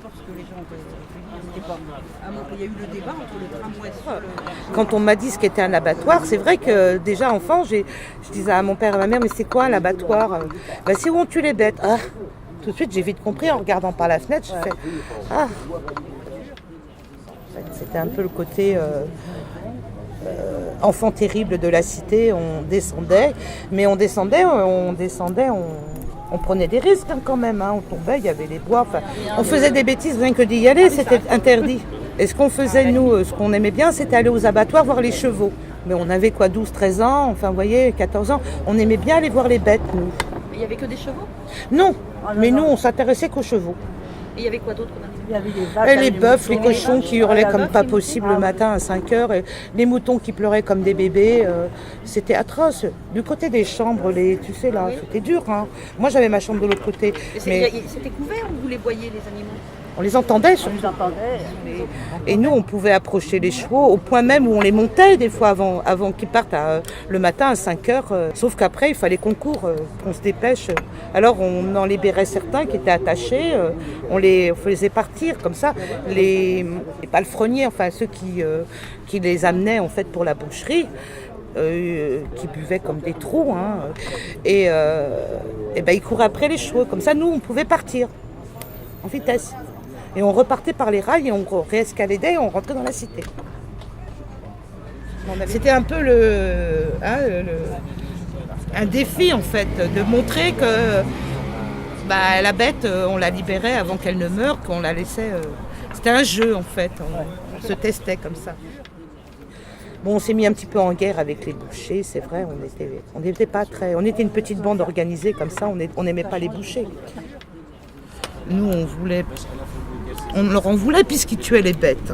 parce que les gens n'étaient pas. Il y a eu le débat entre le tramway sur le... Quand on m'a dit ce qu'était un abattoir, c'est vrai que déjà enfant, je disais à mon père et à ma mère, mais c'est quoi un abattoir? C'est où on tue les bêtes. Ah. Tout de suite, j'ai vite compris en regardant par la fenêtre, je fais ah. C'était un peu le côté enfant terrible de la cité. On descendait, mais on prenait des risques quand même. On tombait, il y avait les bois. On faisait des bêtises, rien que d'y aller, c'était interdit. Et ce qu'on faisait, nous, ce qu'on aimait bien, c'était aller aux abattoirs voir les chevaux. Mais on avait quoi, 12, 13 ans, enfin, vous voyez, 14 ans. On aimait bien aller voir les bêtes, nous. Mais il n'y avait que des chevaux? Non, mais nous, on s'intéressait qu'aux chevaux. Et il y avait quoi d'autre? Il y avait des vaches, et les bœufs, les cochons qui hurlaient comme pas possible le matin à 5h, et les moutons qui pleuraient comme des bébés, c'était atroce. Du côté des chambres, tu sais là, c'était dur. Moi j'avais ma chambre de l'autre côté. Mais c'était couvert ou vous les voyez les animaux? On les entendait surtout. Et nous, on pouvait approcher les chevaux au point même où on les montait des fois avant qu'ils partent le matin à 5h. Sauf qu'après, il fallait qu'on court, qu'on se dépêche. Alors on en libérait certains qui étaient attachés, on les faisait partir comme ça. Les palefreniers, enfin ceux qui les amenaient en fait pour la boucherie, qui buvaient comme des trous. Et ils couraient après les chevaux. Comme ça, nous, on pouvait partir en vitesse. Et on repartait par les rails et on réescaladait et on rentrait dans la cité. C'était un peu un défi en fait, de montrer que la bête, on la libérait avant qu'elle ne meure, qu'on la laissait. C'était un jeu en fait, on se testait comme ça. Bon, on s'est mis un petit peu en guerre avec les bouchers, c'est vrai, on n'était pas très. On était une petite bande organisée comme ça, on n'aimait pas les bouchers. Nous, on leur en voulait puisqu'ils tuaient les bêtes.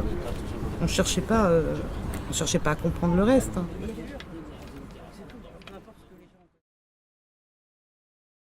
On cherchait pas à comprendre le reste.